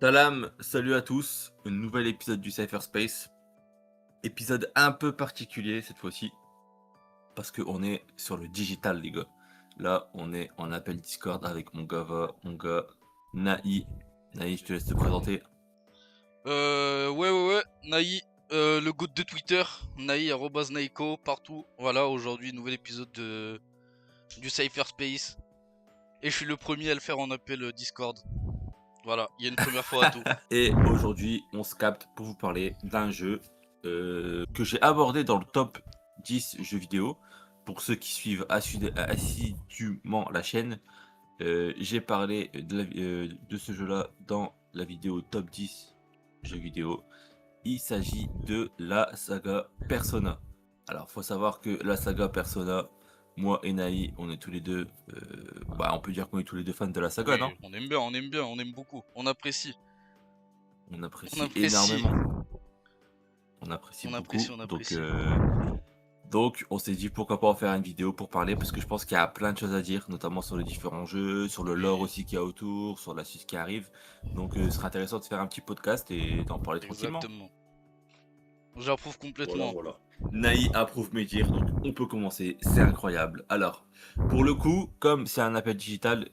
Salam, salut à tous, un nouvel épisode du Cypherspace. Épisode un peu particulier cette fois-ci, parce qu'on est sur le digital, les gars. Là, on est en appel Discord avec mon gars Naï. Naï, je te laisse te présenter. Ouais, Naï, le goat de Twitter, Naï, arrobase Naïko, partout. Voilà, aujourd'hui, nouvel épisode du Cypherspace. Et je suis le premier à le faire en appel Discord. Voilà, il y a une première fois à tout. Et aujourd'hui, on se capte pour vous parler d'un jeu que j'ai abordé dans le top 10 jeux vidéo. Pour ceux qui suivent assidûment la chaîne, j'ai parlé de ce jeu-là dans la vidéo top 10 jeux vidéo. Il s'agit de la saga Persona. Alors, faut savoir que la saga Persona, moi et Naï, on est tous les deux, on peut dire qu'on est tous les deux fans de la saga, non? Oui, on aime bien, on aime bien, on aime beaucoup. On apprécie, On on apprécie apprécie, énormément. On apprécie on beaucoup. apprécie, on Donc, apprécie. on s'est dit pourquoi pas en faire une vidéo pour parler, parce que je pense qu'il y a plein de choses à dire, notamment sur les différents jeux, sur le lore Oui, aussi qu'il y a autour, sur la suite qui arrive. Donc, ce serait intéressant de se faire un petit podcast et d'en parler tranquillement. exactement. J'approuve Voilà, complètement. voilà. Naï approuve mes dires, donc on peut commencer, c'est incroyable. Alors, pour le coup, comme c'est un appel digital,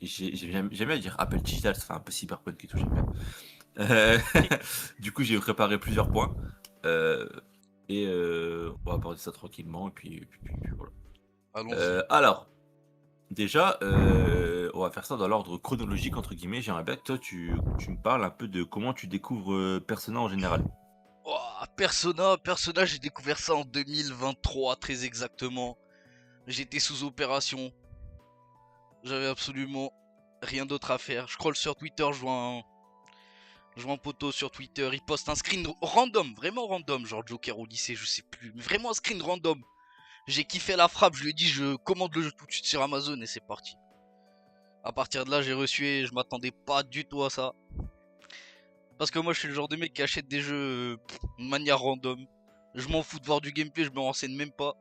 j'aime bien dire appel digital, ça fait un peu cyberpunk et tout, j'aime bien. Euh, du coup, j'ai préparé plusieurs points. Euh, on va aborder ça tranquillement, et puis voilà. Allons-y. Alors, déjà, on va faire ça dans l'ordre chronologique, entre guillemets. J'aimerais bien que toi, tu me parles un peu de comment tu découvres Persona en général. Oh, Persona, j'ai découvert ça en 2023, très exactement. J'étais sous opération. J'avais absolument rien d'autre à faire. Je scroll sur Twitter, je vois un poteau sur Twitter, il poste un screen random, vraiment random, genre Joker au lycée, je sais plus, mais vraiment un screen random. J'ai kiffé la frappe, je lui ai dit je commande le jeu tout de suite sur Amazon et c'est parti. À partir de là, j'ai reçu et je m'attendais pas du tout à ça. Parce que moi, je suis le genre de mec qui achète des jeux de manière random. Je m'en fous de voir du gameplay, je me renseigne même pas.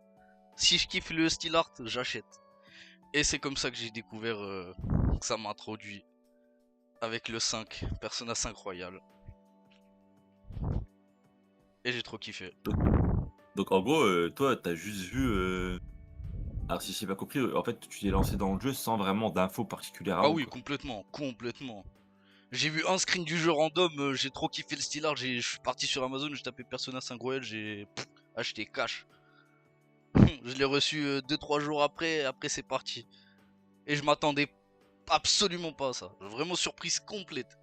Si je kiffe le style art, j'achète. Et c'est comme ça que j'ai découvert que ça m'a introduit avec le 5, Persona 5 Royal. Et j'ai trop kiffé. Donc, donc, en gros, toi, t'as juste vu. Alors, si j'ai pas compris, en fait, tu t'es lancé dans le jeu sans vraiment d'infos particulières Ah avant, oui, quoi. complètement, complètement. J'ai vu un screen du jeu random, j'ai trop kiffé le style art, je suis parti sur Amazon, j'ai tapé Persona 5 Royal, j'ai acheté cash. Je l'ai reçu 2-3 jours après c'est parti. Et je m'attendais absolument pas à ça. Vraiment surprise complète.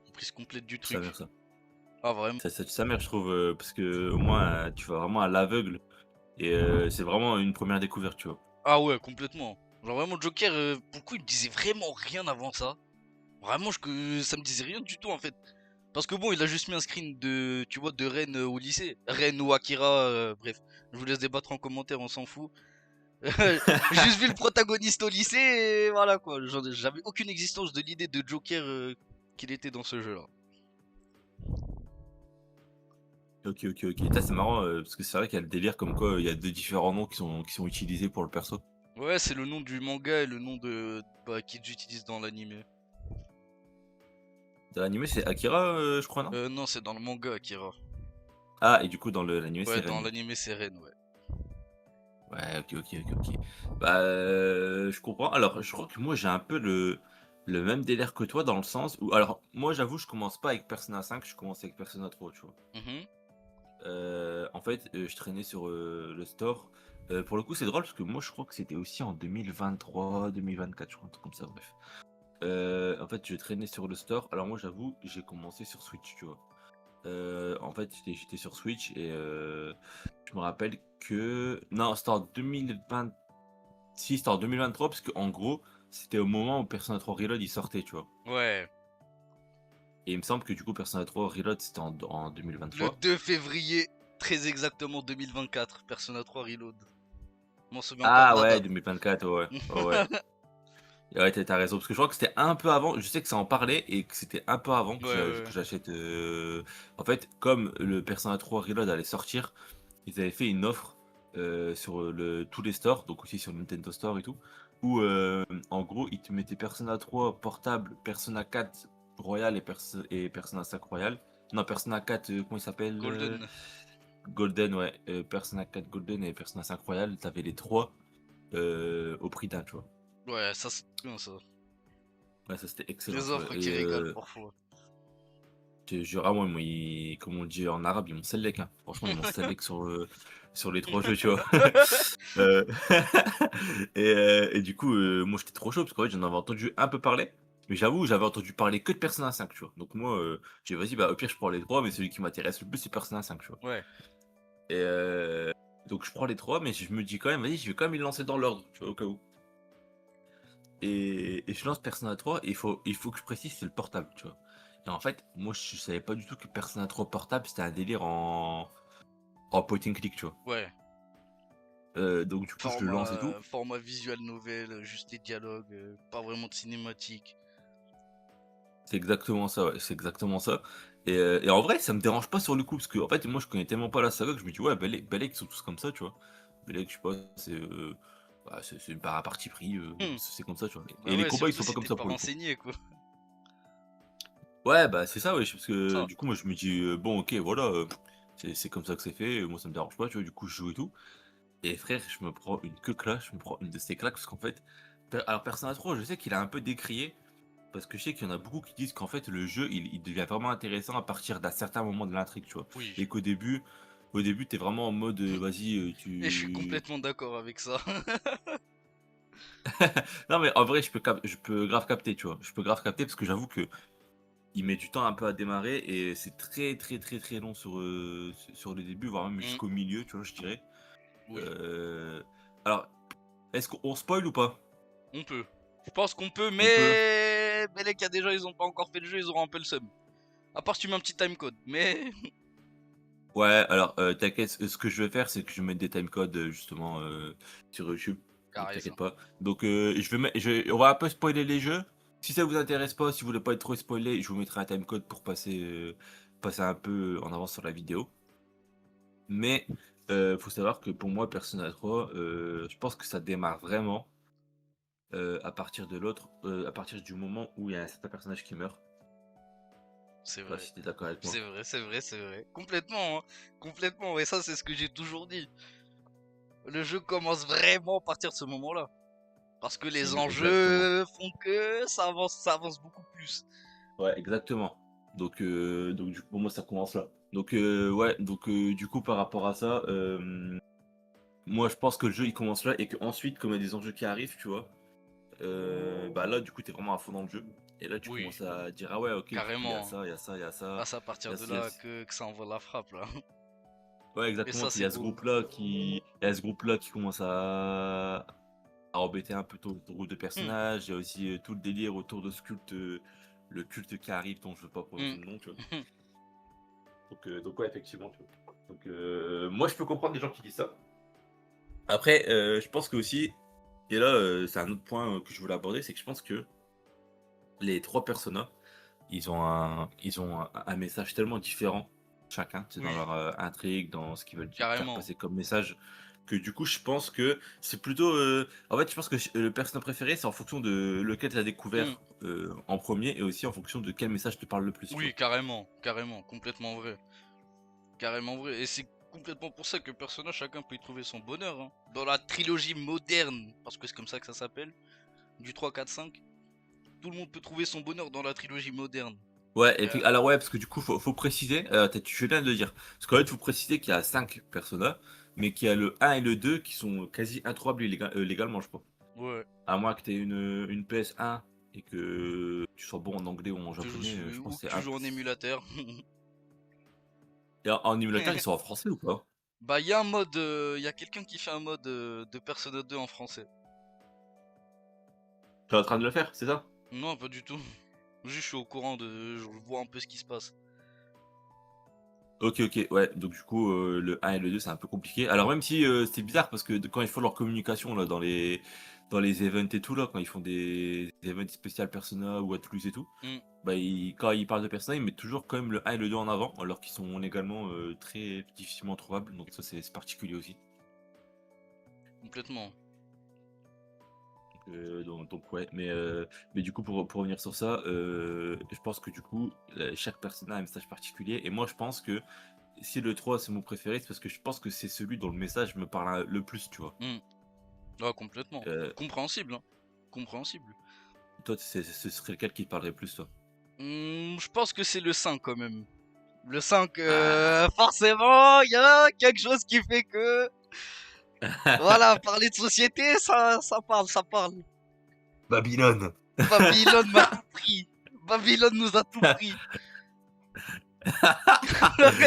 Surprise complète du Ça truc. mère, ça. Ah vraiment. Ça mère, je trouve, parce que au moins, tu vas vraiment à l'aveugle et c'est vraiment une première découverte, tu vois. Ah ouais, complètement. Genre vraiment Joker, pour le coup il me disait vraiment rien avant ça. Vraiment ça me disait rien du tout en fait. Parce que bon, il a juste mis un screen de, tu vois, de Ren au lycée. Ren ou Akira, bref. Je vous laisse débattre en commentaire, on s'en fout. Juste vu le protagoniste au lycée, et voilà quoi. J'avais aucune existence de l'idée de Joker qu'il était dans ce jeu-là. Ok, ok, ok. Ça, c'est marrant, parce que c'est vrai qu'il y a le délire comme quoi il y a deux différents noms qui sont utilisés pour le perso. Ouais, c'est le nom du manga et le nom qu'ils utilisent dans l'anime. Dans l'anime, c'est Akira, je crois, non? Non, c'est dans le manga Akira. Ah, et du coup, dans l'anime, c'est Ouais, Ren, dans du coup. l'anime c'est Ren, ouais. Ouais, ok, ok, ok, ok. Je comprends. Alors, je crois que moi, j'ai un peu le même délire que toi dans le sens où, alors, moi, j'avoue, je commence pas avec Persona 5, je commence avec Persona 3, tu vois. Mhm. En fait, je traînais sur le store. Pour le coup, c'est drôle parce que moi, je crois que c'était aussi en 2023, 2024, je crois, un truc comme ça, bref. En fait, je traînais sur le store. Alors, moi, j'avoue, j'ai commencé sur Switch, tu vois. En fait, j'étais sur Switch et je me rappelle que. Non, c'était en 2020. Si, c'était en 2023, parce qu'en gros, c'était au moment où Persona 3 Reload il sortait, tu vois. Ouais. Et il me semble que du coup, Persona 3 Reload c'était en Le 2023. 2 février, très exactement 2024, Persona 3 Reload. Je m'en souviens encore de Ah la ouais, date. 2024, ouais. Ouais, ouais. Ouais, t'as raison, parce que je crois que c'était un peu avant. Je sais que ça en parlait et que c'était un peu avant Ouais, que ouais, j'achète. En fait, comme le Persona 3 Reload allait sortir, ils avaient fait une offre sur tous les stores, donc aussi sur Nintendo Store et tout. où en gros, ils te mettaient Persona 3 portable, Persona 4 Royal et Persona 5 Royal. Non, Persona 4, comment il s'appelle Golden. Golden, ouais. Persona 4 Golden et Persona 5 Royal, t'avais les trois au prix d'un, tu vois. Ouais, ça c'est bien ça. Ouais, ça c'était excellent, Les tu vois. offres Et qui régalent parfois. je te jure, ah, moi, comme on dit en arabe, ils m'ont sellek, hein. Franchement, ils m'ont sellek sur les trois jeux, tu vois. Euh, et du coup, moi j'étais trop chaud parce qu'en fait j'en avais entendu un peu parler. Mais j'avoue, j'avais entendu parler que de Persona 5, tu vois. Donc moi, j'ai dit, vas-y, bah au pire, je prends les trois, mais celui qui m'intéresse le plus, c'est Persona 5, tu vois. Ouais. Et donc je prends les trois, mais je me dis quand même, vas-y, je vais quand même les lancer dans l'ordre, tu vois, au cas où. Et je lance Persona 3, et il faut que je précise, c'est le portable, tu vois. Et en fait, moi, je savais pas du tout que Persona 3 portable, c'était un délire en point and click, tu vois. Ouais. Donc du coup, je le lance et tout. Format visual novel, juste des dialogues, pas vraiment de cinématique. C'est exactement ça, ouais, c'est exactement ça. Et en vrai, ça me dérange pas sur le coup, parce que en fait, moi, je connais tellement pas la saga que je me dis, ouais, Belek, ils sont tous comme ça, tu vois. Belek, je sais pas, c'est une part à parti pris, Hmm. c'est comme ça, tu vois. Bah Et les ouais, combats, ils surtout sont pas si comme t'es ça pas pour le coup. renseigné, quoi. Ouais, bah c'est ça, ouais, parce que Ça. du coup, moi, je me dis, bon, ok, voilà, c'est comme ça que c'est fait, moi, ça me dérange pas, tu vois, du coup, je joue et tout. Et frère, je me prends une queue claque, je me prends une de ces claques, parce qu'en fait, alors Persona 3, je sais qu'il a un peu décrié. Parce que je sais qu'il y en a beaucoup qui disent qu'en fait le jeu il devient vraiment intéressant à partir d'un certain moment de l'intrigue, tu vois. Oui. Et qu'au début t'es vraiment en mode vas-y Et je suis tu. complètement d'accord avec ça. Non mais en vrai je peux grave capter, tu vois. Je peux grave capter parce que j'avoue que il met du temps un peu à démarrer et c'est très très très très long sur le début, voire même Hmm. jusqu'au milieu, tu vois, je dirais. Oui. Euh, Alors, est-ce qu'on spoil ou pas? On peut. Je pense qu'on peut, On peut. mais les gars, déjà, ils ont pas encore fait le jeu, ils auront un peu le seum. À part si tu mets un petit timecode, mais. Ouais, alors t'inquiète, ce que je vais faire, c'est que je vais mettre des timecodes justement sur YouTube. Donc Carré ça. t'inquiète pas. Donc on va un peu spoiler les jeux. Si ça vous intéresse pas, si vous voulez pas être trop spoilé, je vous mettrai un timecode pour passer un peu en avance sur la vidéo. Mais faut savoir que pour moi, Persona 3, je pense que ça démarre vraiment à partir du moment où il y a un certain personnage qui meurt. C'est Je sais pas vrai. si t'es d'accord avec moi. C'est vrai, c'est vrai, c'est vrai. Complètement, hein. Complètement. Et ça, c'est ce que j'ai toujours dit. Le jeu commence vraiment à partir de ce moment-là. Parce que les Exactement. enjeux font que ça avance beaucoup plus. Ouais, exactement. Donc du coup, pour moi, ça commence là. Donc, ouais, donc du coup, par rapport à ça, moi, je pense que le jeu, il commence là et qu'ensuite, comme il y a des enjeux qui arrivent, tu vois, bah là, du coup, t'es vraiment à fond dans le jeu. Et là, tu Oui, commences à dire, ah ouais, ok, du coup, il y a carrément. ça, il y a ça, il y a ça, Là, c'est à il y partir a, de il y a- là que ça envoie la frappe, là. Ouais, Et exactement. ça, Puis il y c'est a ce beau. groupe-là qui commence à embêter un peu ton groupe de Hmm, personnages. Il y a aussi tout le délire autour de ce culte, le culte qui arrive, dont je veux pas hmm. prononcer le nom, tu vois. Donc ouais, effectivement, tu vois. Donc moi, je peux comprendre les gens qui disent ça. Après, je pense que aussi, et là, c'est un autre point que je voulais aborder, c'est que je pense que les trois personnages, ils ont un message tellement différent, chacun, c'est dans Oui, leur intrigue, dans ce qu'ils veulent faire carrément. passer comme message, que du coup, je pense que c'est plutôt. En fait, je pense que le personnage préféré, c'est en fonction de lequel tu as Hmm. découvert en premier, et aussi en fonction de quel message te parle le plus, tu Oui, vois. carrément. Carrément. Complètement vrai. Carrément vrai. Et c'est complètement pour ça que personnage, chacun peut y trouver son bonheur, hein. Dans la trilogie moderne, parce que c'est comme ça que ça s'appelle, du 3, 4, 5, tout le monde peut trouver son bonheur dans la trilogie moderne. Ouais, et Et, puis, alors ouais, parce que du coup, faut préciser, je viens de le dire, parce qu'en fait, faut préciser qu'il y a 5 personnages, mais qu'il y a le un et le 2 qui sont quasi introuvables légalement, je crois. ouais, À moins que tu aies une PS1 et que tu sois bon en anglais ou en japonais, je pense ou que que c'est tu un. joues en émulateur. Et en émulateur, ils sont en français ou pas? Bah, il y a un mode, il y a quelqu'un qui fait un mode de Persona 2 en français. Tu es en train de le faire, c'est ça? Non, pas du tout. Juste, je suis au courant je vois un peu ce qui se passe. Ok, ok, ouais, donc du coup, le un et le 2 c'est un peu compliqué. Alors même si c'est bizarre parce que quand ils font leur communication là, dans les events et tout, là, quand ils font des events spécial Persona ou Atlus et tout, Hmm, bah, quand ils parlent de Persona, ils mettent toujours quand même le un et le 2 en avant, alors qu'ils sont légalement très difficilement trouvables, donc ça c'est particulier aussi. complètement. Donc ouais, mais du coup pour revenir sur ça, je pense que du coup, chaque personne a un message particulier et moi je pense que si le 3 c'est mon préféré, c'est parce que je pense que c'est celui dont le message me parle, le plus, tu vois? Mmh. Ouais, complètement. Heu, Compréhensible, hein. Compréhensible. Toi ce serait lequel qui te parlerait plus toi? Je pense que c'est le 5 quand même. Le 5, Ah! forcément, il y a quelque chose qui fait que voilà, parler de société, ça parle, ça parle. Babylone! Babylone m'a tout pris. Babylone nous a tout pris.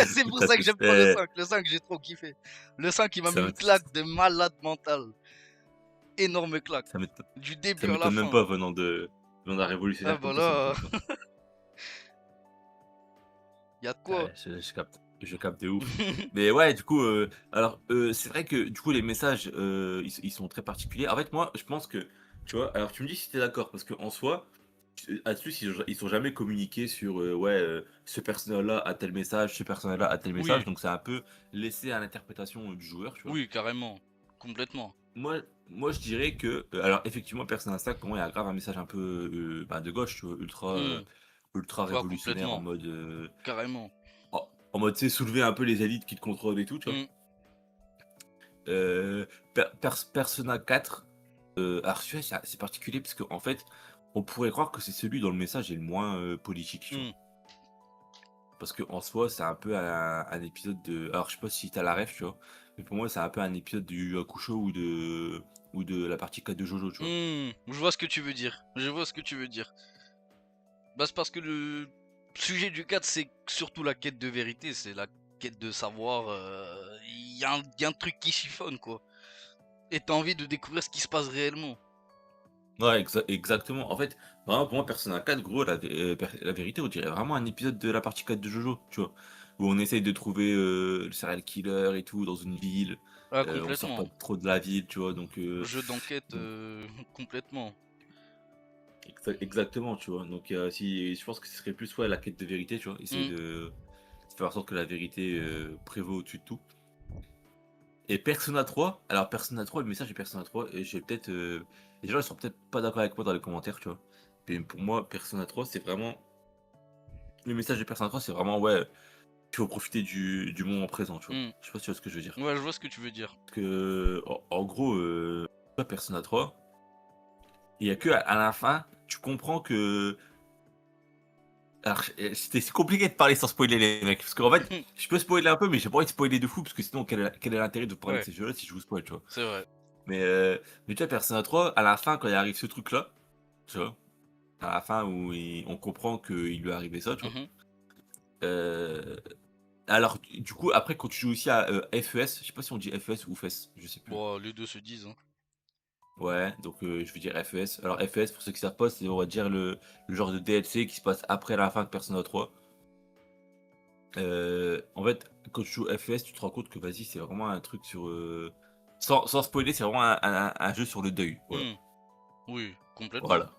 C'est pour Parce ça que que j'aime trop le c'est 5. Le 5, j'ai trop kiffé. Le 5, il m'a mis ça une m'ét claque de malade mental. Énorme claque. ça m'ét Du ça début à la m'étonne même fin. pas venant d'un Ah révolutionnaire bah comme toi, ça là, m'étonne pas. y a de quoi. Ouais, je capte de ouf. Mais ouais, du coup, c'est vrai que du coup les messages, ils sont très particuliers. En fait, moi, je pense que, tu vois, alors tu me dis si tu es d'accord parce qu'en soi, Atlus, ils sont jamais communiqués sur, ouais, ce personnage-là a tel message, ce personnage-là a tel message, Oui, donc c'est un peu laissé à l'interprétation du joueur, tu vois? oui, carrément. Complètement. Moi, je dirais que, alors effectivement, Persona 5 pour moi, il y a grave un message un peu, bah, de gauche, tu vois? Hmm. Ultra Ouais, révolutionnaire complètement. Carrément. en mode, tu sais, soulever un peu les élites qui te contrôlent et tout, tu vois? Hmm. Persona 4, alors celui-là, c'est particulier parce qu'en fait, on pourrait croire que c'est celui dont le message est le moins, politique, tu vois? Hmm. Parce qu'en soi, c'est un peu un épisode de alors je sais pas si tu as la ref, tu vois? Mais pour moi, c'est un peu un épisode du Yu Hakusho ou de la partie 4 de JoJo, tu vois? Je vois ce que tu veux dire. Je vois ce que tu veux dire. Bah, c'est parce que le sujet du 4, c'est surtout la quête de vérité. C'est la quête de savoir. Y a un truc qui chiffonne, quoi. Et t'as envie de découvrir ce qui se passe réellement. Ouais, exactement. En fait, vraiment pour moi, Persona 4, gros, la vérité, on dirait vraiment un épisode de la partie 4 de JoJo, tu vois? Où on essaye de trouver, le serial killer et tout dans une ville, Ah, on sort pas complètement. trop de la ville, tu vois? Jeu d'enquête, Donc complètement. exactement, tu vois? Si je pense que ce serait plus, ouais, la quête de vérité, tu vois? Essayer Hmm. de faire en sorte que la vérité, prévaut au-dessus de tout. Et Persona 3, alors Persona 3, le message de Persona 3, et j'ai peut-être, les gens ils sont peut-être pas d'accord avec moi dans les commentaires, tu vois? Mais pour moi, Persona 3, c'est vraiment le message de Persona 3, c'est vraiment, ouais, il faut profiter du moment présent, tu vois? Hmm. Je sais pas si tu vois ce que je veux dire? Ouais, je vois ce que tu veux dire. Parce que, en gros, Persona 3, il y a qu'à la fin, tu comprends que alors c'est compliqué de parler sans spoiler les mecs, parce qu'en fait, je peux spoiler un peu, mais j'ai pas envie de spoiler de fou, parce que sinon quel est l'intérêt de parler de Ouais, ces jeux-là si je vous spoil, tu vois? c'est vrai. Mais, mais tu vois, Persona 3, à la fin, quand il arrive ce truc-là, tu vois? À la fin où on comprend qu'il lui est arrivé ça, tu vois? Mhm. Heu, alors du coup, après quand tu joues aussi à, FES, je sais pas si on dit FES ou FES, je sais plus. Bon, les deux se disent, hein. Ouais, donc je vais dire FES. Alors FES, pour ceux qui savent pas, c'est on va dire le genre de DLC qui se passe après la fin de Persona 3. En fait, quand tu joues FES, tu te rends compte que vas-y, c'est vraiment un truc sur, sans spoiler, c'est vraiment un jeu sur le deuil, voilà. Hmm. Oui, complètement. Voilà.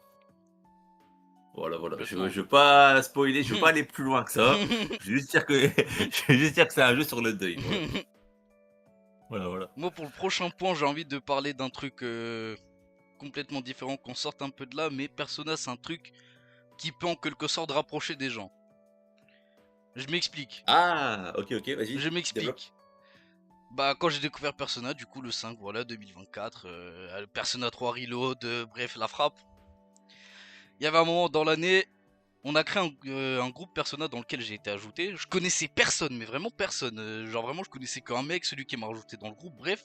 Voilà. Je Complètement. veux pas spoiler, je veux pas aller plus loin que ça. Je vais juste dire que je vais juste dire que c'est un jeu sur le deuil, voilà. Voilà. Moi, pour le prochain point, j'ai envie de parler d'un truc complètement différent, qu'on sorte un peu de là, mais Persona, c'est un truc qui peut en quelque sorte rapprocher des gens. Je m'explique. Ah! OK, vas-y, Je développe. m'explique. Bah, quand j'ai découvert Persona, du coup, le 5, voilà, 2024, Persona 3 Reload, bref, la frappe. Il y avait un moment dans l'année, on a créé un groupe Persona dans lequel j'ai été ajouté. Je connaissais personne, mais vraiment personne. Genre, vraiment, je connaissais qu'un mec, celui qui m'a rajouté dans le groupe, bref.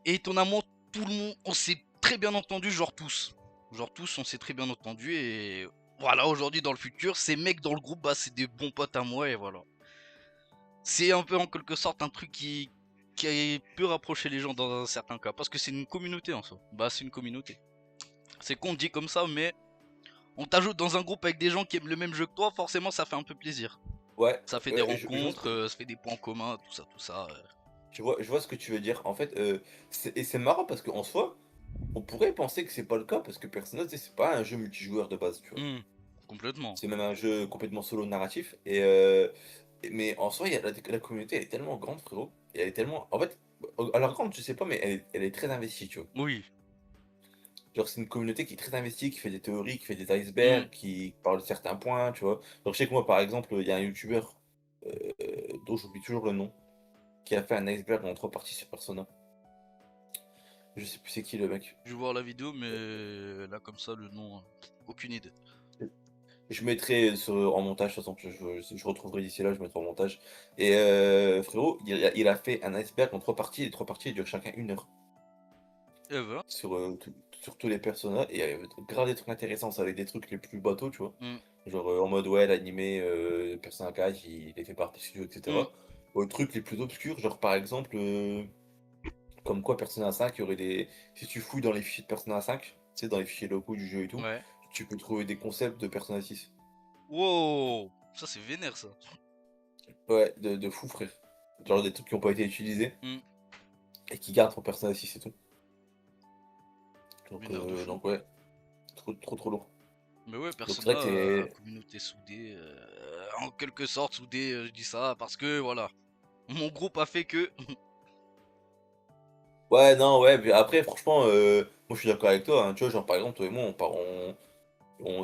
Et étonnamment, tout le monde, on s'est très bien entendu, genre tous. Genre tous, on s'est très bien entendu et voilà, aujourd'hui dans le futur, ces mecs dans le groupe, bah c'est des bons potes à moi et voilà. C'est un peu en quelque sorte un truc qui peut rapprocher les gens dans un certain cas, parce que c'est une communauté en soi. Bah c'est une communauté. C'est con dit comme ça, mais on t'ajoute dans un groupe avec des gens qui aiment le même jeu que toi, forcément ça fait un peu plaisir. Ouais, Ça fait des ouais, je vois ce rencontres, que ça fait des points communs, tout ça. je vois ce que tu veux dire. En fait, c'est marrant parce qu'en soi, on pourrait penser que c'est pas le cas parce que Persona, tu sais, c'est pas un jeu multijoueur de base, tu vois? Hmm, complètement. C'est même un jeu complètement solo narratif mais en soi, il y a la communauté, elle est tellement grande, frérot, et elle est tellement en fait, alors grande, je sais pas, mais elle est très investie, tu vois? Oui. Genre, c'est une communauté qui est très investie, qui fait des théories, qui fait des Hmm. icebergs, qui parle de certains points, tu vois? Genre, je sais que moi, par exemple, il y a un youtubeur, dont j'oublie toujours le nom, qui a fait un iceberg en 3 parties sur Persona. Je sais plus c'est qui le mec. Je vais voir la vidéo, mais là, comme ça, le nom, aucune idée. Je mettrai en montage, de toute façon, je retrouverai d'ici là, je mettrai en montage. Et frérot, il a fait un iceberg en 3 parties, les 3 parties, elles durent chacun 1 heure. Eh ben. Sur tous les personnages, et il y avait grave des trucs intéressants, ça avec des trucs les plus bateaux, tu vois. Hmm. Genre en mode ouais, l'animé, Persona 4, il est fait par tes studios, Hmm. etc. Aux trucs les plus obscurs, genre par exemple, comme quoi Persona 5, il y aurait des. Si tu fouilles dans les fichiers de Persona 5, tu sais, dans les fichiers locaux du jeu et tout, Ouais. tu peux trouver des concepts de Persona 6. Wow! Ça, c'est vénère, ça. Ouais, de fou, frère. Genre des trucs qui n'ont pas été utilisés Hmm. et qui gardent pour Persona 6 et tout. Vénère de fou. Donc ouais, trop, trop, trop lourd. Mais ouais, Donc c'est vrai Persona, que c'est. communauté soudée, en quelque sorte soudée, je dis ça parce que voilà, mon groupe a fait que. Ouais, non, ouais, mais après, franchement, moi je suis d'accord avec toi, hein, tu vois, genre par exemple, toi et moi,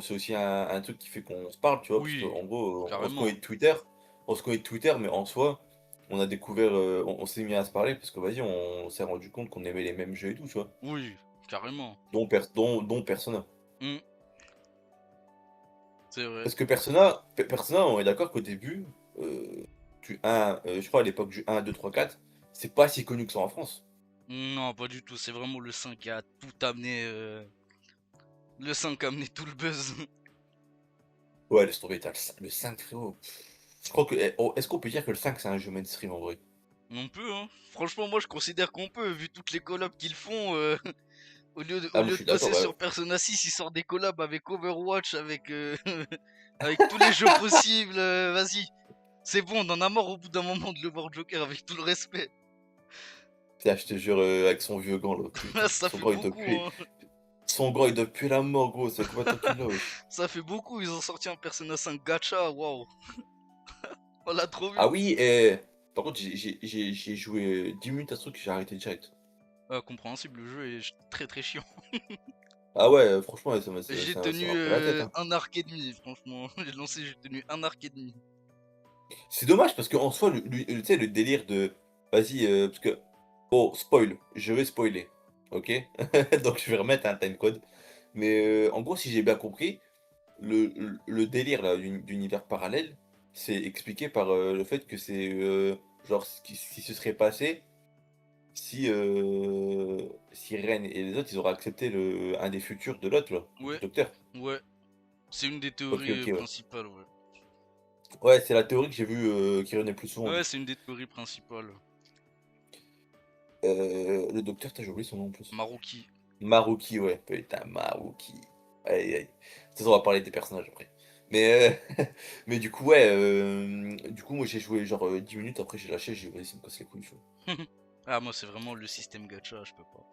c'est aussi un truc qui fait qu'on se parle, tu vois, parce Oui, qu'en gros, on se connaît carrément. de Twitter, mais en soi, on a découvert, on s'est mis à se parler, parce que vas-y, on s'est rendu compte qu'on aimait les mêmes jeux et tout, tu vois, Oui, carrément. dont Persona. Hmm, c'est vrai. Parce que Persona, on est d'accord qu'au début, je crois à l'époque du 1, 2, 3, 4, c'est pas si connu que ça en France. Non, pas du tout. C'est vraiment le 5 qui a tout amené. Le 5 a amené tout le buzz. Ouais, laisse tomber, le 5, frérot. Je crois que. Est-ce qu'on peut dire que le 5 c'est un jeu mainstream en vrai? On peut, hein. Franchement, moi je considère qu'on peut, vu toutes les collabs qu'ils font. Au Ah, moi je lieu de suis d'accord, bosser bah, sur Persona 6, ils sortent des collabs avec Overwatch, avec, avec tous les jeux possibles. Vas-y. C'est bon, on en a marre au bout d'un moment de le voir Joker avec tout le respect. putain, je te jure, avec son vieux gant là, putain, Ça fait beaucoup, hein. Son gant il doit puer la mort, gros, c'est complètement qu'il l'a, wesh. Ça fait beaucoup, ils ont sorti un Persona 5 gacha, waouh. On l'a trop Ah vu. oui, par contre, j'ai joué 10 minutes à ce truc, j'ai arrêté direct. Compréhensible, le jeu est très très chiant. Ah ouais, franchement, ouais, J'ai ça tenu m'a pris la tête, hein. un arc et demi, franchement. J'ai lancé, j'ai tenu un arc et demi. C'est dommage parce qu'en soi, tu sais, le délire de. Vas-y, parce que. Oh, spoil, je vais spoiler. Ok? Donc je vais remettre un timecode. Mais en gros, si j'ai bien compris, le délire là, d'univers parallèle, c'est expliqué par le fait que c'est genre ce qui se serait passé si Ren et les autres ils auraient accepté un des futurs de l'autre, là, du Ouais, docteur. ouais. C'est une des Ok, théories ok, ouais. principales, ouais. Ouais, c'est la théorie que j'ai vue qui revenait plus souvent, du Ouais, coup. c'est une des théories principales. Le docteur, j'ai oublié son nom en plus. Maruki. Maruki, ouais, putain, Maruki. Aïe, aïe. De toute façon, on va parler des personnages après. Mais, mais du coup, ouais, du coup, moi j'ai joué genre 10 minutes, après j'ai lâché, j'ai dit, vas-y, ça me casse les couilles, tu vois. Ah, moi, c'est vraiment le système gacha, je peux pas.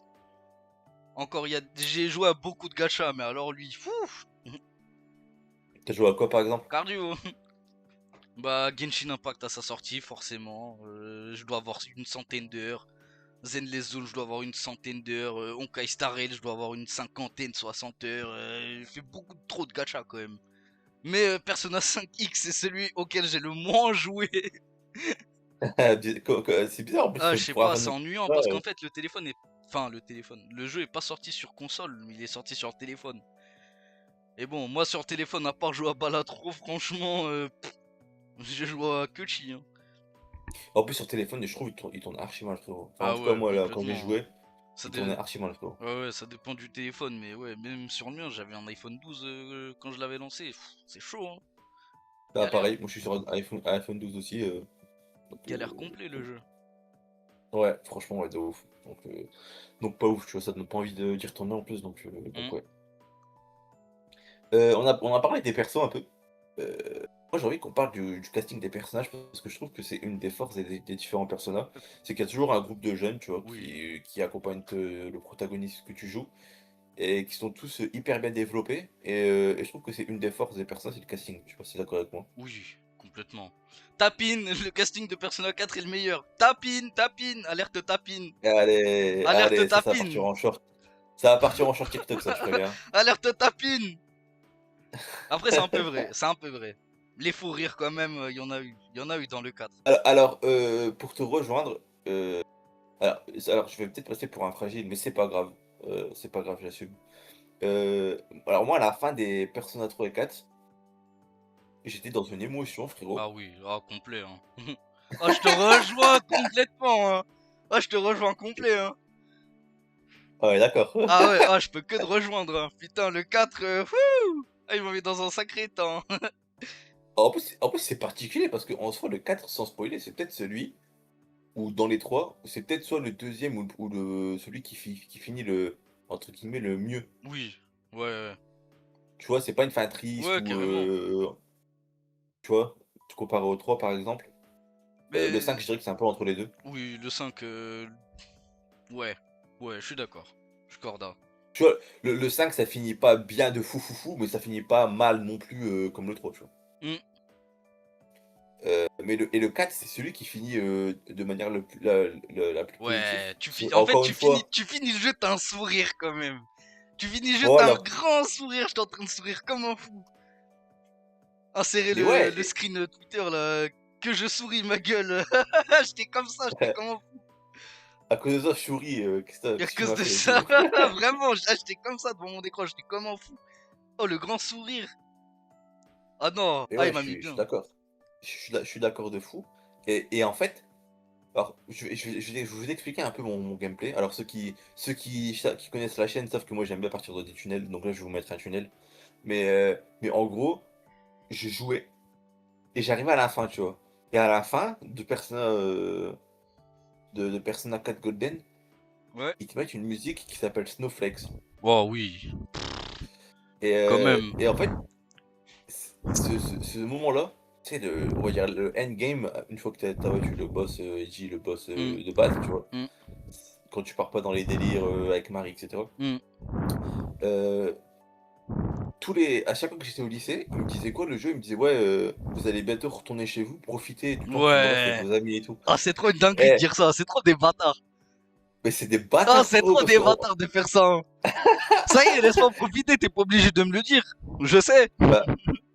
Encore, j'ai joué à beaucoup de gacha, mais alors lui, fou, T'as joué à quoi par exemple? cardio. Bah, Genshin Impact à sa sortie, forcément. Je dois avoir une centaine d'heures. Zenless Zone, je dois avoir une centaine d'heures. Honkai Star Rail, je dois avoir une cinquantaine, 60 heures. J'ai fait beaucoup trop de gacha quand même. Mais Persona 5X, c'est celui auquel j'ai le moins joué. C'est bizarre en Ah, je plus sais pour un pas, fan c'est de ennuyant Persona, parce qu'en fait, le téléphone est. Enfin, le téléphone. Le jeu est pas sorti sur console, mais il est sorti sur téléphone. Et bon, moi sur téléphone, à part jouer à Balatro, franchement, je joue à Kechi, hein. En plus sur téléphone, je trouve il tourne archi mal, frérot. Enfin, en Ah tout cas, ouais, moi là, quand j'ai complètement, hein. joué, Ça il dé- tournait archi mal, frérot. Ouais, ouais, ça dépend du téléphone, mais ouais, même sur le mien, j'avais un iPhone 12 quand je l'avais lancé. C'est chaud, hein. Là, Galère. pareil, moi je suis sur un iPhone 12 aussi. Donc, Galère complet le jeu. ouais, franchement, ouais, de ouf. Donc pas ouf, tu vois, ça donne pas envie d'y retourner en plus, donc Hmm. ouais. On a parlé des persos un peu. Moi j'ai envie qu'on parle du casting des personnages parce que je trouve que c'est une des forces des différents personnages. C'est qu'il y a toujours un groupe de jeunes, tu vois, Oui, qui accompagnent le protagoniste que tu joues et qui sont tous hyper bien développés. Et je trouve que c'est une des forces des personnages, c'est le casting. Je sais pas si t'es d'accord avec moi. oui, complètement. Tapine, le casting de Persona 4 est le meilleur. Tapine, tapine, alerte tapine. Allez, Alerte allez, ça va partir tapine. en short. Ça va partir en short TikTok, ça, je préviens. Alerte tapine. Après, c'est un peu vrai, c'est un peu vrai. Les fous rires, quand même, il y en a eu. Il y en a eu dans le 4. Pour te rejoindre, alors je vais peut-être passer pour un fragile, mais c'est pas grave. C'est pas grave, j'assume. Alors moi, à la fin des Persona 3 et 4, j'étais dans une émotion, frérot. Ah oui, ah, complet, hein. Ah, je te rejoins complètement, hein. Ah, je te rejoins complet, hein. Ah ouais, d'accord. Ah ouais, ah, je peux que te rejoindre, hein. Putain, le 4, wouh, ah, il m'a mis dans un sacré temps. En plus, c'est particulier parce qu'en soi, le 4, sans spoiler, c'est peut-être celui où, dans les 3, c'est peut-être soit le deuxième celui qui finit entre guillemets, le mieux. Oui, ouais, Tu vois, c'est pas une fin triste ouais, carrément. tu vois, tu compares au 3 par exemple. Le 5, je Mais dirais que c'est un peu entre les deux. oui, le 5, ouais, ouais, je suis d'accord. Je suis corda. Tu vois, le 5, ça finit pas bien de fou, fou, fou, mais ça finit pas mal non plus, comme le 3, tu vois? Hmm. Mais le 4, c'est celui qui finit, de manière la plus positive. Ouais, Parce que en fait, encore une fois, tu finis le jeu, t'as un sourire quand même. Tu finis le jeu, t'as un voilà, grand sourire, j'étais en train de sourire comme un fou. Insérer mais ouais, le screen Twitter là, que je souris ma gueule. J'étais comme ça, j'étais comme un fou. à cause de ça, je souris, Et à qu'est-ce que tu cause m'as de fait et ça, tout. vraiment, j'étais comme ça devant mon écran, j'étais comme un fou. Oh, le grand sourire. Ah non, Et ah, il ouais, m'a mis je suis bien. d'accord. Je suis d'accord de fou et en fait, alors je vais vous expliquer un peu mon gameplay. Alors ceux qui connaissent la chaîne savent que moi j'aime bien partir dans des tunnels, donc là je vais vous mettre un tunnel. Mais en gros, je jouais et j'arrivais à la fin, tu vois? Et à la fin de Persona 4 Golden, Ouais. ils te mettent une musique qui s'appelle Snowflakes Oh oui, quand même. et en fait, ce moment-là, tu sais, on va dire le endgame, une fois que tu as battu le boss, Eiji, le boss, Hmm, de base, tu vois? hmm, Quand tu pars pas dans les délires, avec Marie et cetera. hmm. Heu, à chaque fois que j'étais au lycée, il me disait quoi le jeu? Il me disait: «Ouais, vous allez bientôt retourner chez vous, profitez du temps qu'il vous reste avec Ouais. vos amis et tout». Ah, c'est trop une dinguerie de Eh, dire ça, c'est trop des bâtards. mais c'est des Ah, bâtards c'est frérot trop parce des qu'on bâtards de faire ça, hein. Ça y est, laisse-moi profiter, t'es pas obligé de me le dire. Je sais. bah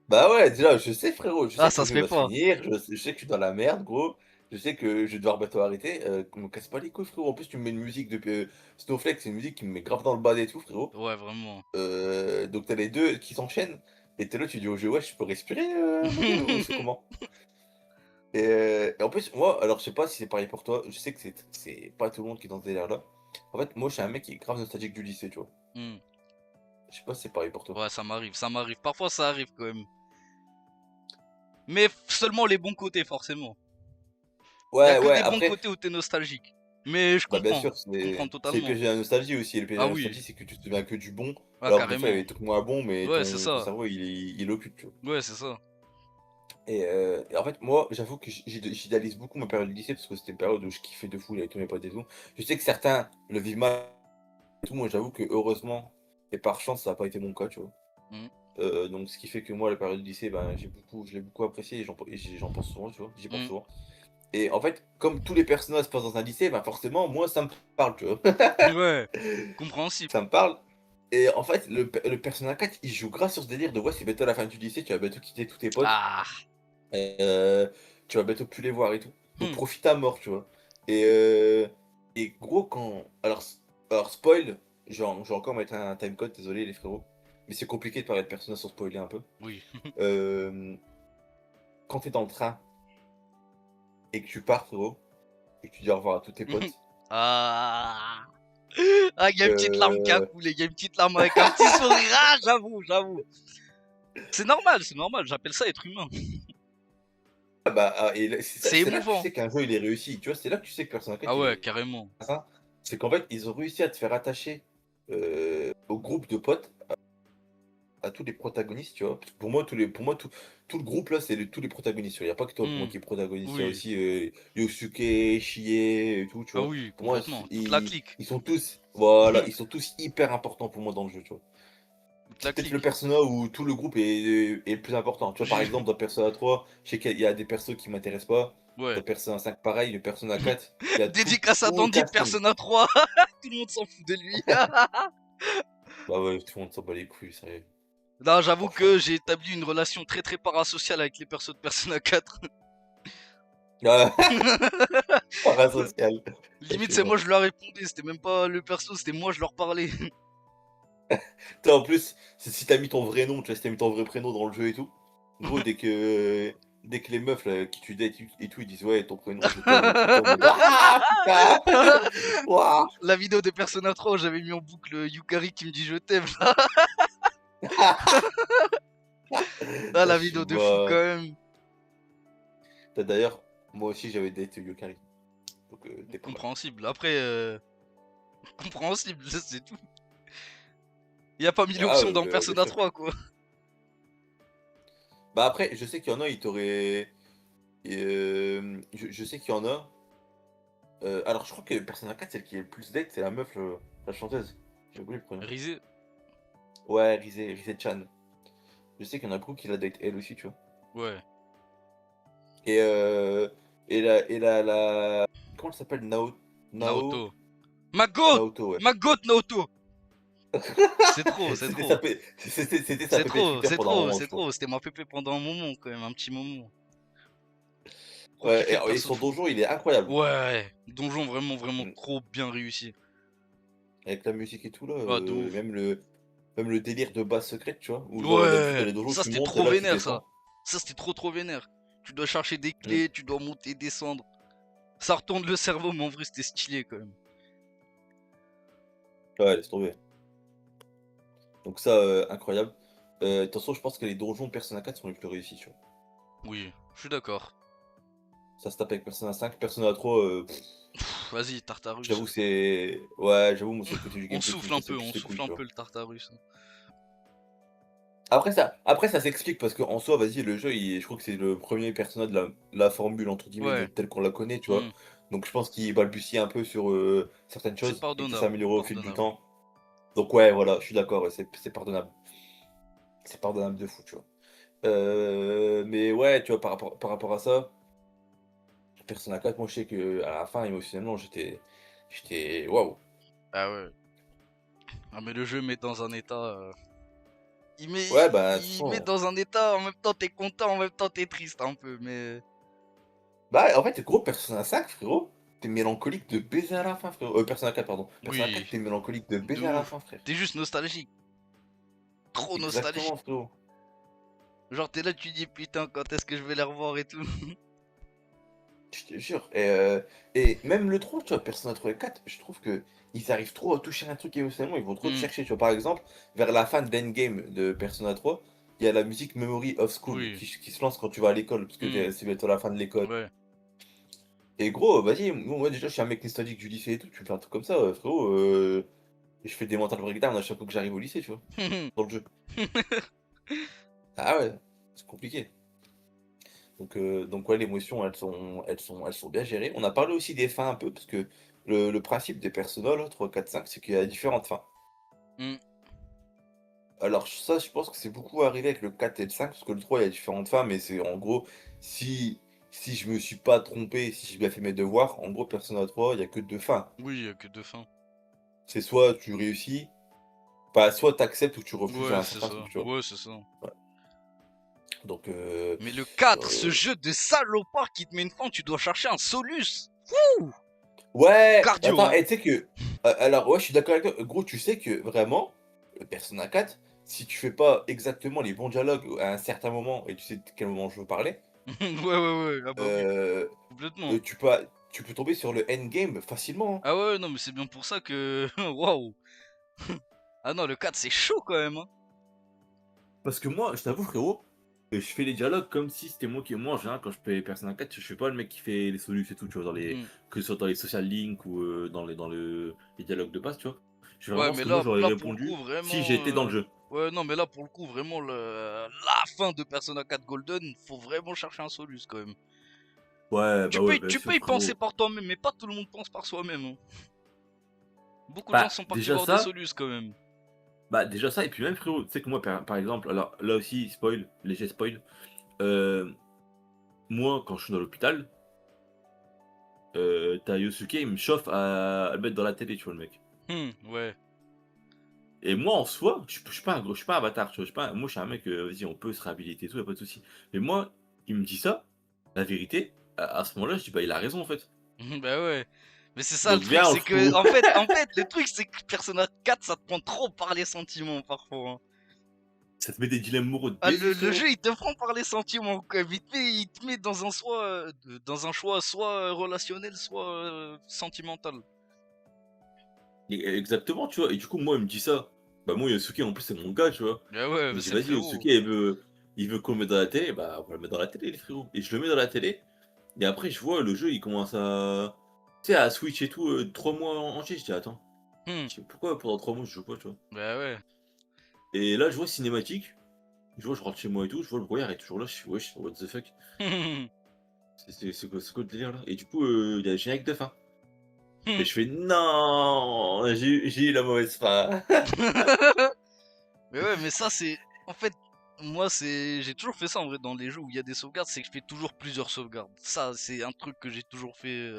bah ouais, déjà je sais frérot, je Ah, sais que ça le se jeu fait va se pas. finir, je sais que je suis dans la merde gros, je sais que je vais devoir bientôt arrêter, me casse pas les couilles frérot. En plus tu me mets une musique de Snowflake, c'est une musique qui me met grave dans le bad et tout frérot. Ouais, vraiment. Donc tu as les 2 qui s'enchaînent et tu es là, tu dis au jeu: «Ouais, je peux respirer, mon jeu ou c'est comment?» Et en plus, moi, alors je sais pas si c'est pareil pour toi, je sais que c'est pas tout le monde qui est dans ce délire-là. En fait, moi, je suis un mec qui est grave nostalgique du lycée, tu vois? Hmm. Je sais pas si c'est pareil pour toi? Ouais, ça m'arrive, ça m'arrive. Parfois, ça arrive quand même. Mais seulement les bons côtés, forcément. Il y a Ouais, que ouais, des bons après, côtés où t'es nostalgique. Mais bah, bien je sûr, comprends c'est le totalement. piège de la nostalgie aussi et le piège de Ah la oui, nostalgie, c'est que tu te souviens que du bon, ah alors que des fois, il y a carrément. des trucs moins bons, mais Ouais, c'est ton ça. cerveau, il occupe, tu vois? Ouais, c'est ça. Et en fait, moi, j'avoue que j'idéalise beaucoup ma période de lycée parce que c'était une période où je kiffais de fou, avec tous mes potes et tout. Je sais que certains le vivent mal et tout, moi, j'avoue que heureusement et par chance, ça a pas été mon cas, tu vois? Hmm. Donc ce qui fait que moi, la période du lycée, ben, je l'ai beaucoup apprécié et j'en pense souvent, tu vois? J'y pense Hmm. souvent. Et en fait, comme tous les personnages se passent dans un lycée, ben, forcément, moi, ça me parle, tu vois? Ouais, compréhensible. Ça me parle et en fait, le Persona 4, il joue grave sur ce délire de: «Ouais, c'est bientôt la fin du lycée, tu vas bientôt quitter tous tes potes, Ah. heu, tu vas bientôt plus les voir et tout. Donc Hmm. profite à mort», tu vois? Et gros, alors spoil, je vais encore mettre un timecode, désolé les frérots, mais c'est compliqué de parler de Persona sans spoiler un peu. Oui. Hem Quand tu es dans le train et que tu pars frérot, et que tu dis au revoir à tous tes potes, Ah. Ah, il y a une petite larme qui a heu, coulé, il y a une petite larme avec un petit sourire. Ah, j'avoue, j'avoue. C'est normal, j'appelle ça être humain. et là C'est c'est là que tu émouvant. sais qu'un jeu il est réussi, tu vois? C'est là que tu sais que Persona 4 Ah il ouais, est carrément. ça, c'est qu'en fait, ils ont réussi à te faire attacher, au groupe de potes, à tous les protagonistes, tu vois? Parce que pour moi tout le groupe là, tous les protagonistes, tu vois? Il y a pas que toi pour moi Hmm. qui est protagoniste, il y a Oui. aussi, Yosuke, Chie et tout, tu Ah vois? oui, Pour moi, complètement. Toute la clique. ils sont tous voilà, ils sont tous hyper importants pour moi dans le jeu, tu vois? Toute la C'est peut-être le clique. persona où tout le groupe est le plus important. Tu vois, par exemple, dans Persona 3, je sais qu'il y a des persos qui m'intéressent pas. Ouais. Dans Persona 5, pareil. Le Persona 4, il y a Dédicace à tout le Dandy de casting. Persona 3. Tout le monde s'en fout de lui. Bah ouais, tout le monde s'en bat les couilles, sérieux. Non, j'avoue Franchement. que j'ai établi une relation très très parasociale avec les persos de Persona 4. Ah, parasocial. Limite, c'est moi Effectivement. je leur répondais, c'était même pas le perso, c'était moi je leur parlais. Tu en plus, si t'as mis ton vrai nom, tu vois, si tu mis ton vrai prénom dans le jeu et tout, gros, dès que les meufs là, qui tu dates et tout, ils disent: «Ouais, ton prénom, je t'aime», tu en mode: «Ah putain! Waouh!» La vidéo de Persona 3 où j'avais mis en boucle Yukari qui me dit je t'aime. Ah, Ah, la je suis vidéo de fou quand mort. même. D'ailleurs, moi aussi, j'avais daté Yukari, donc tu pas mal. Compréhensible. Après, compréhensible, c'est tout. Il a pas mis Ah, l'option dans bien Persona sûr. 3 quoi. Bah, après, je sais qu'il y en a, ils t'auraient je sais qu'il y en a, alors je crois que Persona 4, celle qui est le plus date, c'est la meuf, la chanteuse. J'ai oublié le prénom. Risé. Ouais, Rise-chan. Je sais qu'il y en a beaucoup qui la date elle aussi, tu vois? Ouais. Et la comment elle s'appelle? Naoto. Ma goat! Naoto, ouais. Ma goat Naoto! C'est trop, c'est C'était trop. sa p c'était sa pépé Twitter pendant un moment, C'est je crois. trop. C'était ma pépé pendant un moment quand même, un petit moment. Trop Ouais kiffé le et perso de son fou. donjon, il est incroyable. Ouais, donjon vraiment, vraiment Mmh. trop bien réussi. Avec la musique et tout là, Ah, de ouf. même le délire de base secrète, tu vois? Où genre d'habitude dans Ouais, les donjons, ça tu c'était montes et trop là tu vénère ça. descends. Ça c'était trop vénère. Tu dois chercher des Mmh. clés, tu dois monter, descendre. Ça retourne le cerveau, mais en vrai c'était stylé quand même. Ouais, laisse tomber. Donc ça, incroyable. De toute façon, je pense que les donjons Persona 4 sont les plus réussis, tu vois? Oui, je suis d'accord. Ça se tape avec Persona 5. Persona 3, Vas-y, Tartarus. j'avoue c'est ouais, j'avoue moi c'est le côté du gameplay qui me casse le On plus les souffle couilles, un tu vois? peu le Tartarus. Après ça s'explique parce qu'en soi, vas-y, le jeu, je crois que c'est le premier Persona de la «formule» entre guillemets de Ouais, telle qu'on la connaît, tu vois? hmm, Donc je pense qu'il balbutie un peu sur, certaines c'est choses et que ça s'est pardonnable, amélioré au fil du pardonnable. temps. Donc ouais, voilà, je suis d'accord, ouais, c'est pardonnable. C'est pardonnable de fou, tu vois? Mais ouais, tu vois, par rapport à ça, Persona 4, moi, je sais qu'à la fin, émotionnellement, j'étais waouh! Ah ouais. Ah mais le jeu met dans un état. Ouais, bah, de toute Il met façon, dans un état, en même temps t'es content, en même temps t'es triste un peu, mais. bah, en fait, gros, Persona 5, frérot, tu mélancolique de baiser à la fin, frérot. Persona 4, pardon. Persona Oui, 4, tu mélancolique de de baiser à la ouf. fin, frère. T'es juste nostalgique. Trop nostalgique. Exactement, frérot. Genre t'es là, tu dis putain, quand est-ce que je vais les revoir et tout. Je te jure. Et même le 3, tu vois, Persona 3 et 4, je trouve que ils arrivent trop à toucher un truc émotionnellement, ils vont trop te Hmm, chercher. Tu vois, par exemple, vers la fin d'Endgame de Persona 3, il y a la musique Memory of School oui. qui se lance quand tu vas à l'école, parce que Hmm, c'est bientôt la fin de l'école. ouais. Et gros, vas-y, moi déjà, je suis un mec nostalgique du lycée et tout, tu me fais un truc comme ça, frérot, je fais des mental breakdown à chaque fois que j'arrive au lycée, tu vois, dans le jeu. Ah ouais, c'est compliqué. Donc ouais, l'émotion, elles sont bien gérées. On a parlé aussi des fins un peu, parce que le principe des Persona, là, 3, 4, 5, c'est qu'il y a différentes fins. Hmm, Alors ça, je pense que c'est beaucoup arrivé avec le 4 et le 5, parce que le 3, il y a différentes fins, mais c'est en gros, si, si je me suis pas trompé, si j'ai bien fait mes devoirs, en gros, Persona 3, il y a que deux fins. oui, y a que deux fins. C'est soit tu réussis, pas soit tu acceptes ou tu refuses Ouais, un c'est certain ça. truc, tu vois. Ouais, c'est ça. Ouais. Donc, Mais le 4, ce euh, jeu de salopard qui te met une fin, tu dois chercher un solus. Ouh, ouais, cardio, attends, hein. tu sais que, alors ouais, je suis d'accord avec toi. Gros, tu sais que vraiment, le Persona 4, si tu fais pas exactement les bons dialogues à un certain moment, et tu sais de quel moment je veux parler, Ouais. Ah bah oui, euh, complètement. tu peux tomber sur le endgame facilement, hein. Ah ouais, non, mais c'est bien pour ça que. Waouh. Ah non, le 4, c'est chaud quand même, hein. Parce que moi, je t'avoue, frérot, je fais les dialogues comme si c'était moi en général, quand je fais Persona 4, je suis pas le mec qui fait les solus et tout, tu vois, Hmm. que ce soit dans les social links ou dans les dialogues de base, tu vois. Je fais Ouais, vraiment ce mais que moi j'aurais là pour le coup, répondu si vraiment. j'étais dans le jeu. Ouais, non, mais là pour le coup, vraiment, la fin de Persona 4 Golden, faut vraiment chercher un solus quand même. Ouais, bah ouais, bien Tu peux sûr, y penser frérot. par toi-même, mais pas tout le monde pense par soi-même, hein. Beaucoup de gens Bah, sont partis déjà voir des ça, solus quand même. déjà ça, et puis même, frérot, tu sais que moi, par exemple, alors là aussi, spoil, léger spoil, euh, moi, quand je suis dans l'hôpital, t'as Yosuke, il me chauffe à le mettre dans la télé, tu vois, le mec. Ouais. Et moi, en soi, je suis pas un gros, je suis pas un bâtard, tu vois? Je suis pas moi, je suis un mec, vas-y, on peut se réhabiliter et tout, y a pas de souci. Mais moi, il me dit ça, la vérité, à ce moment-là, je dis: «Bah, il a raison, en fait. Bah ouais. Mais c'est ça le Donc truc, viens, on c'est se que trouve». en fait, le truc c'est que Persona 4 ça te prend trop par les sentiments parfois, hein. Ça te met des dilemmes moraux de Ah baiser, le frérot. jeu il te prend par les sentiments quoi, il te met dans un choix soit, relationnel, soit, sentimental. Exactement, tu vois? Et du coup, moi, il me dit ça. Bah, moi, Yosuke, en plus, c'est mon gars, tu vois? Bah ouais, Je me bah dis: c'est le «Vas-y, Yosuke, frérot. il veut qu'on le mette dans la télé, bah, on va le mettre dans la télé, les frérots». Et je le mets dans la télé et après, je vois le jeu, il commence à, tu sais, à switch et tout, 3 mois entiers. Je dis: «Attends, Mmh. je dis: «Pourquoi pendant 3 mois, je joue pas?» tu vois? Bah ouais. Et là, je vois cinématique, je vois, je rentre chez moi et tout, je vois le brouillard est toujours là, je fais: «Wesh, what the fuck? C'est quoi le délire, là?» Et du coup, il y a le générique de fin et je fais: «Non, j'ai eu la mauvaise fin». Mais ouais, mais ça c'est en fait, moi j'ai toujours fait ça en vrai dans les jeux où il y a des sauvegardes, c'est que je fais toujours plusieurs sauvegardes. Ça, c'est un truc que j'ai toujours fait,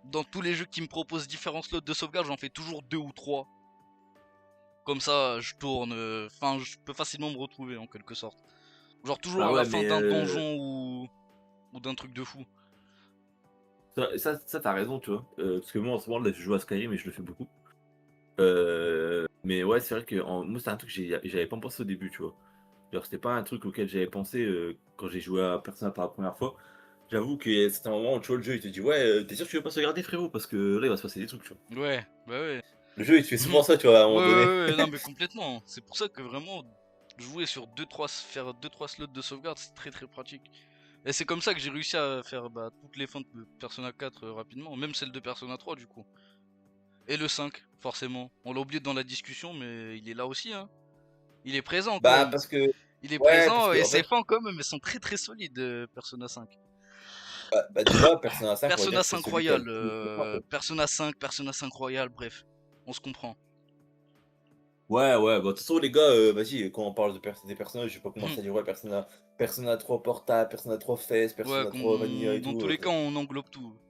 dans tous les jeux qui me proposent différents slots de sauvegarde, j'en fais toujours 2 ou 3. Comme ça, je tourne, enfin, je peux facilement me retrouver en quelque sorte. Genre toujours Bah, à la ouais, fin mais d'un donjon ou d'un truc de fou. ça tu raison, tu vois? Parce que moi, en ce moment, là, je joue à Skyrim et je le fais beaucoup. Mais ouais, c'est vrai que moi, c'est un truc que j'avais pas pensé au début, tu vois? Genre, c'était pas un truc auquel j'avais pensé, quand j'ai joué à Persona pour la première fois. J'avoue que c'était un moment où, tu vois, le jeu, il te dit: «Ouais, tu sûr que tu veux pas sauvegarder, frérot? Parce que là, il va se passer des trucs», tu vois? Ouais, bah ouais. Le jeu, il te fait Mhm. souvent ça, tu vois, à un Ouais, moment donné. ouais, ouais, non mais complètement. C'est pour ça que vraiment, jouer sur faire deux trois slots de sauvegarde, c'est très très pratique. Et c'est comme ça que j'ai réussi à faire bah, toutes les fins de Persona 4 rapidement, même celle de Persona 3 du coup. Et le 5, forcément. On l'a oublié dans la discussion, mais il est là aussi, hein. Il est présent quand Bah, même. parce que Il est ouais, parce présent que et en ses fait, fins quand même, elles sont très très solides, Persona 5. déjà, Persona 5, on va dire Persona que c'est 5 celui qui a Royal, le plus de points, quoi. Persona 5 Royal, bref, on se comprend. Ouais, ouais, bah, de toute façon, les gars, vas-y, quand on parle des personnages, je vais pas commencer à dire: «Ouais, Persona 3 Portable, Persona 3 Fest, Ouais, Persona 3 Vanilla et dans tout», tous les cas, on englobe tout.